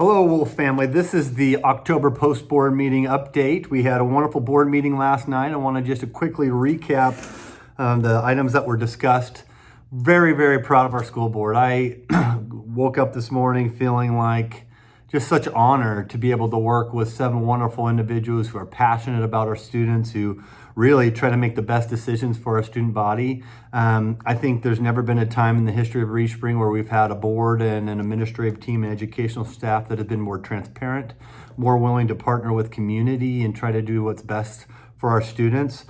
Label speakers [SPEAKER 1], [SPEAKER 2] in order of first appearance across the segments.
[SPEAKER 1] Hello, Wolf family. This is the October post-board meeting update. We had a wonderful board meeting last night. I want to just quickly recap the items that were discussed. Very, very proud of our school board. I woke up this morning feeling like just such honor to be able to work with 7 wonderful individuals who are passionate about our students, who really try to make the best decisions for our student body. I think there's never been a time in the history of ReSpring where we've had a board and an administrative team and educational staff that have been more transparent, more willing to partner with community and try to do what's best for our students.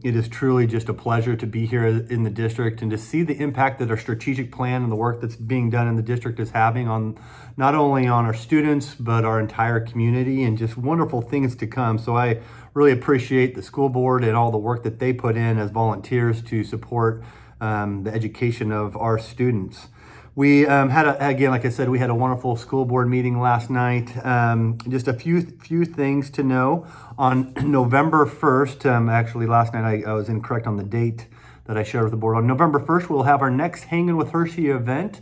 [SPEAKER 1] It is truly just a pleasure to be here in the district and to see the impact that our strategic plan and the work that's being done in the district is having on not only on our students, but our entire community, and just wonderful things to come. So I really appreciate the school board and all the work that they put in as volunteers to support the education of our students. We again, like I said, we had a wonderful school board meeting last night. Just a few things to know. On November 1st, actually last night I was incorrect on the date that I shared with the board. On November 1st, we'll have our next Hanging with Hirschi event.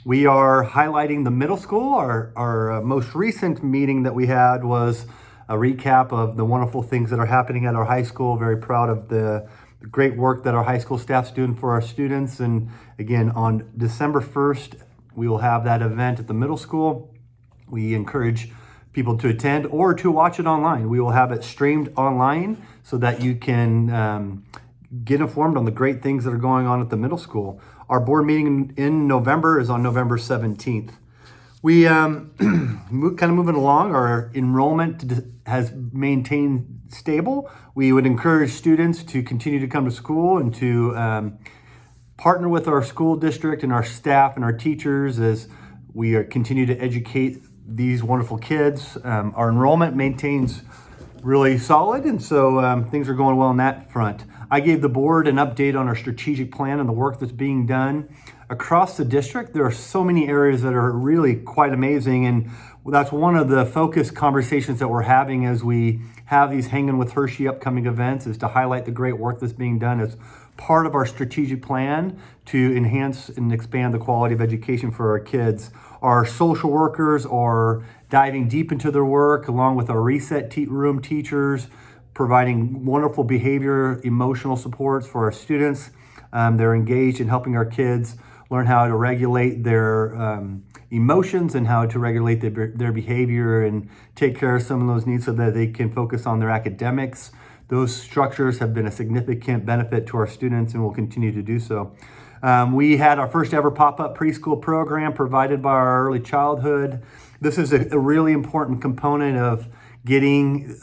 [SPEAKER 1] We are highlighting the middle school. Our most recent meeting that we had was a recap of the wonderful things that are happening at our high school. Very proud of the great work that our high school staff's doing for our students. And again, on December 1st, we will have that event at the middle school. We encourage people to attend or to watch it online. We will have it streamed online so that you can get informed on the great things that are going on at the middle school. Our board meeting in November is on November 17th. We kind of moving along. Our enrollment has maintained stable. We would encourage students to continue to come to school and to partner with our school district and our staff and our teachers as we continue to educate these wonderful kids. Our enrollment maintains really solid, and so things are going well on that front. I gave the board an update on our strategic plan and the work that's being done across the district. There are so many areas that are really quite amazing, and that's one of the focus conversations that we're having as we have these Hanging with Hirschi upcoming events, is to highlight the great work that's being done as part of our strategic plan to enhance and expand the quality of education for our kids. Our social workers are diving deep into their work, along with our reset room teachers, providing wonderful behavior, emotional supports for our students. They're engaged in helping our kids learn how to regulate their emotions and how to regulate their behavior and take care of some of those needs so that they can focus on their academics. Those structures have been a significant benefit to our students and will continue to do so. We had our first ever pop-up preschool program provided by our early childhood. This is a really important component of getting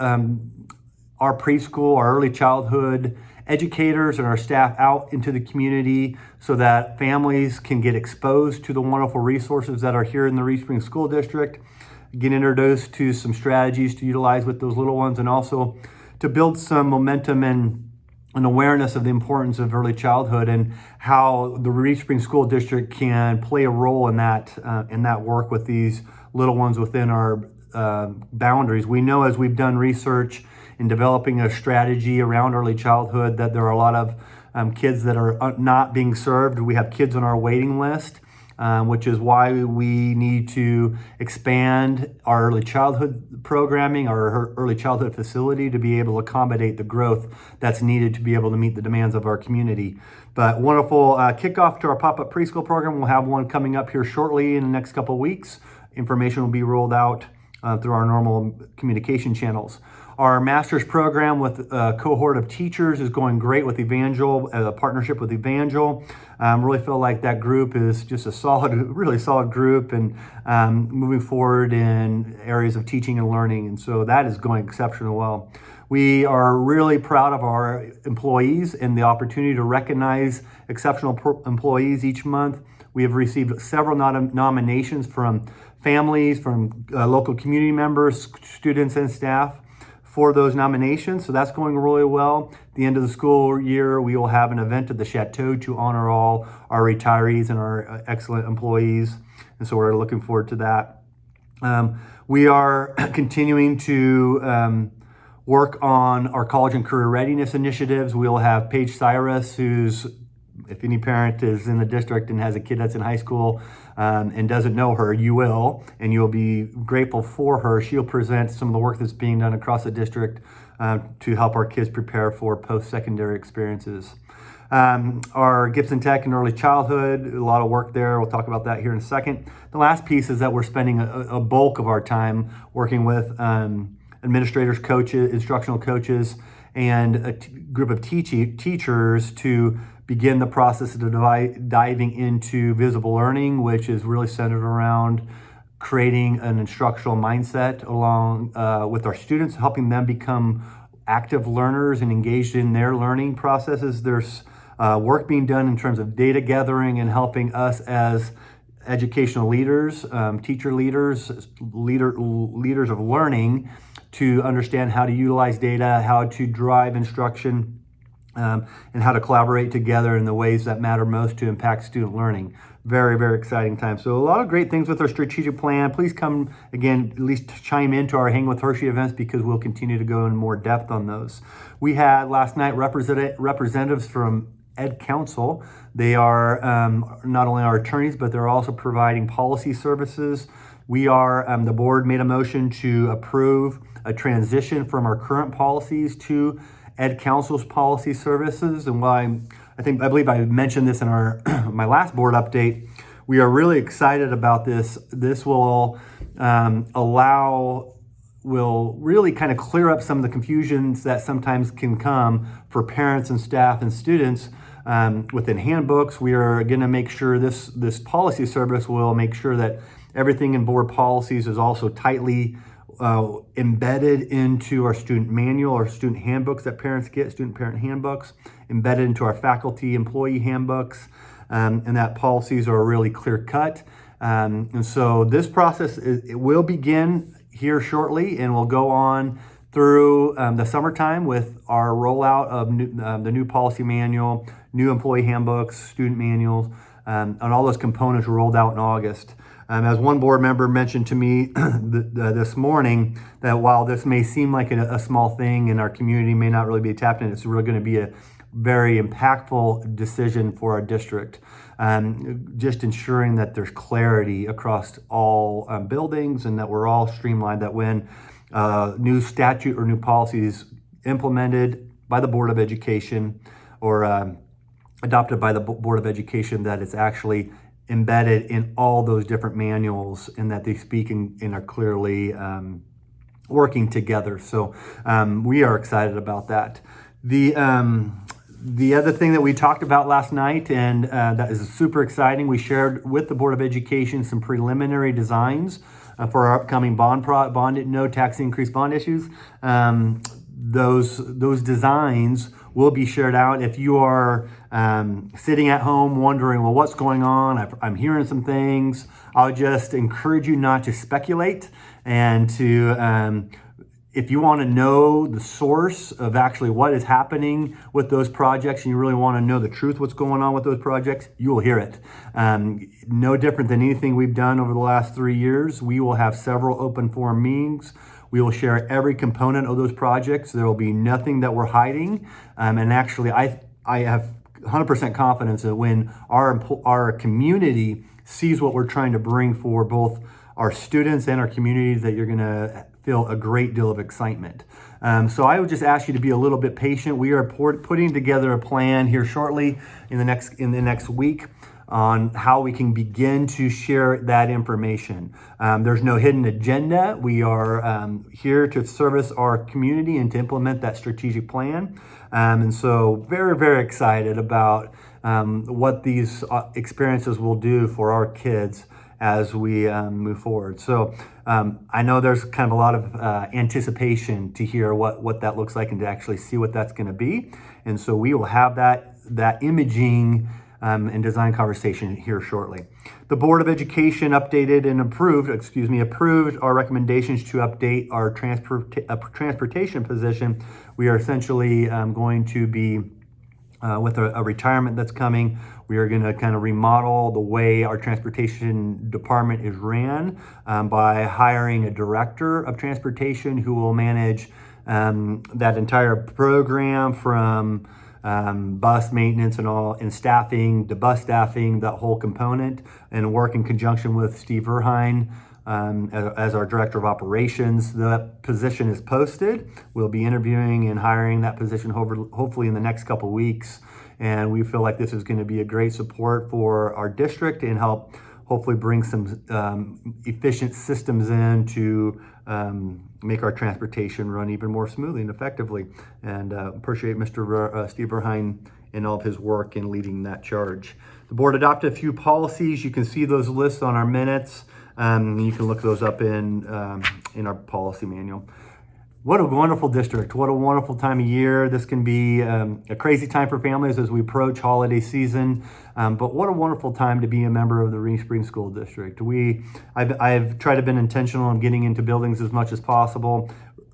[SPEAKER 1] our preschool, our early childhood educators and our staff out into the community so that families can get exposed to the wonderful resources that are here in the ReSpring School District, get introduced to some strategies to utilize with those little ones, and also to build some momentum and an awareness of the importance of early childhood and how the ReSpring School District can play a role in that work with these little ones within our boundaries. We know, as we've done research in developing a strategy around early childhood, that there are a lot of kids that are not being served. We have kids on our waiting list, which is why we need to expand our early childhood programming, our early childhood facility, to be able to accommodate the growth that's needed to be able to meet the demands of our community. But wonderful kickoff to our pop-up preschool program. We'll have one coming up here shortly in the next couple of weeks. Information will be rolled out through our normal communication channels. Our master's program with a cohort of teachers is going great with Evangel, a partnership with Evangel. Really feel like that group is just a really solid group, and moving forward in areas of teaching and learning. And so that is going exceptionally well. We are really proud of our employees and the opportunity to recognize exceptional employees each month. We have received several nominations from families, from local community members, students, and staff for those nominations. So that's going really well. At the end of the school year, we will have an event at the Chateau to honor all our retirees and our excellent employees. And so we're looking forward to that. We are continuing to work on our college and career readiness initiatives. We'll have Paige Cyrus, who's, if any parent is in the district and has a kid that's in high school, and doesn't know her, you will, and you'll be grateful for her. She'll present some of the work that's being done across the district to help our kids prepare for post-secondary experiences. Our Gibson Tech and early childhood, a lot of work there. We'll talk about that here in a second. The last piece is that we're spending a bulk of our time working with administrators, coaches, instructional coaches, and a group of teachers to begin the process of diving into visible learning, which is really centered around creating an instructional mindset along with our students, helping them become active learners and engaged in their learning processes. There's work being done in terms of data gathering and helping us as educational leaders, teacher leaders, leaders of learning to understand how to utilize data, how to drive instruction, and how to collaborate together in the ways that matter most to impact student learning. Very, very exciting time. So a lot of great things with our strategic plan. Please come again, at least chime into our Hang with Hirschi events because we'll continue to go in more depth on those. We had last night representatives from Ed Council. They are not only our attorneys, but they're also providing policy services. We are, the board made a motion to approve a transition from our current policies to Ed Council's policy services. And while I believe I mentioned this in our my last board update, we are really excited about this. This will will really kind of clear up some of the confusions that sometimes can come for parents and staff and students within handbooks. We are going to make sure this policy service will make sure that everything in board policies is also tightly embedded into our student manual or student handbooks that parents get, student parent handbooks, embedded into our faculty employee handbooks, and that policies are really clear cut. And so this process it will begin here shortly and will go on through the summertime with our rollout of the new policy manual, new employee handbooks, student manuals, and all those components rolled out in August. As one board member mentioned to me this morning, that while this may seem like a small thing and our community may not really be tapped in, it's really going to be a very impactful decision for our district. Just ensuring that there's clarity across all buildings and that we're all streamlined, that when new statute or new policies implemented by the Board of Education or adopted by the Board of Education, that it's actually embedded in all those different manuals and that they speak and are clearly working together. So we are excited about that. The other thing that we talked about last night, and that is super exciting, we shared with the Board of Education some preliminary designs for our upcoming no tax increase bond issues. Those designs will be shared out. If you are sitting at home wondering, well, what's going on? I'm hearing some things. I'll just encourage you not to speculate and to, if you want to know the source of actually what is happening with those projects and you really want to know the truth, what's going on with those projects, you will hear it. No different than anything we've done over the last 3 years. We will have several open forum meetings. We will share every component of those projects. There will be nothing that we're hiding. And actually, I have 100% confidence that when our community sees what we're trying to bring for both our students and our communities, that you're going to feel a great deal of excitement. So I would just ask you to be a little bit patient. We are putting together a plan here shortly in the next week on how we can begin to share that information. There's no hidden agenda. We are here to service our community and to implement that strategic plan. And so very, very excited about what these experiences will do for our kids as we move forward. So I know there's kind of a lot of anticipation to hear what that looks like and to actually see what that's going to be. And so we will have that imaging and design conversation here shortly. The Board of Education approved our recommendations to update our transportation position. We are essentially going to be with a retirement that's coming. We are going to kind of remodel the way our transportation department is ran by hiring a director of transportation who will manage that entire program from bus maintenance and all, and staffing, the bus staffing, that whole component, and work in conjunction with Steve Verheyen as our Director of Operations. The position is posted. We'll be interviewing and hiring that position hopefully in the next couple weeks. And we feel like this is going to be a great support for our district and help hopefully bring some efficient systems in to make our transportation run even more smoothly and effectively. And appreciate Mr. Steve Verheyen and all of his work in leading that charge. The board adopted a few policies. You can see those lists on our minutes. You can look those up in our policy manual. What a wonderful district. What a wonderful time of year. This can be a crazy time for families as we approach holiday season. But what a wonderful time to be a member of the Reading Springs School District. I've tried to be intentional in getting into buildings as much as possible,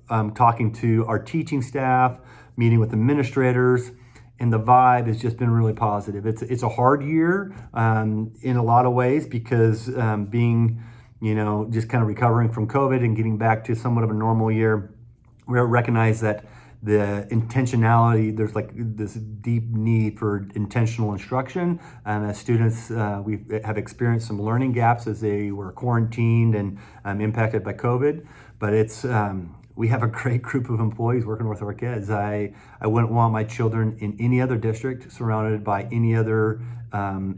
[SPEAKER 1] talking to our teaching staff, meeting with administrators, and the vibe has just been really positive. It's a hard year in a lot of ways because being, just kind of recovering from COVID and getting back to somewhat of a normal year, we recognize that the intentionality, there's like this deep need for intentional instruction. As students, we have experienced some learning gaps as they were quarantined and impacted by COVID, but we have a great group of employees working with our kids. I wouldn't want my children in any other district surrounded by any other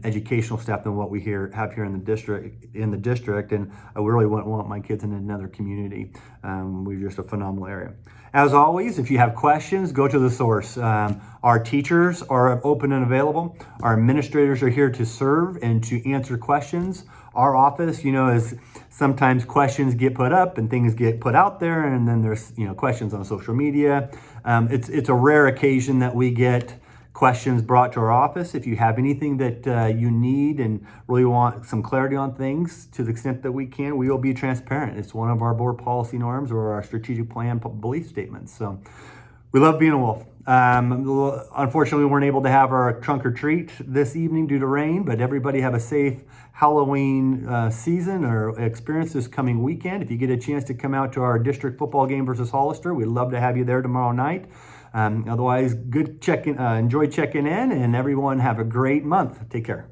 [SPEAKER 1] educational staff than what we have here in the district, and I really wouldn't want my kids in another community. We're just a phenomenal area. As always, if you have questions, go to the source. Our teachers are open and available. Our administrators are here to serve and to answer questions. Our office, is sometimes questions get put up and things get put out there, and then there's questions on social media. It's a rare occasion that we get questions brought to our office. If you have anything that you need and really want some clarity on things, to the extent that we can, we will be transparent. It's one of our board policy norms or our strategic plan belief statements. So we love being a wolf. Unfortunately, we weren't able to have our trunk or treat this evening due to rain, but everybody have a safe Halloween season or experience this coming weekend. If you get a chance to come out to our district football game versus Hollister, we'd love to have you there tomorrow night. Otherwise, enjoy checking in, and everyone have a great month. Take care.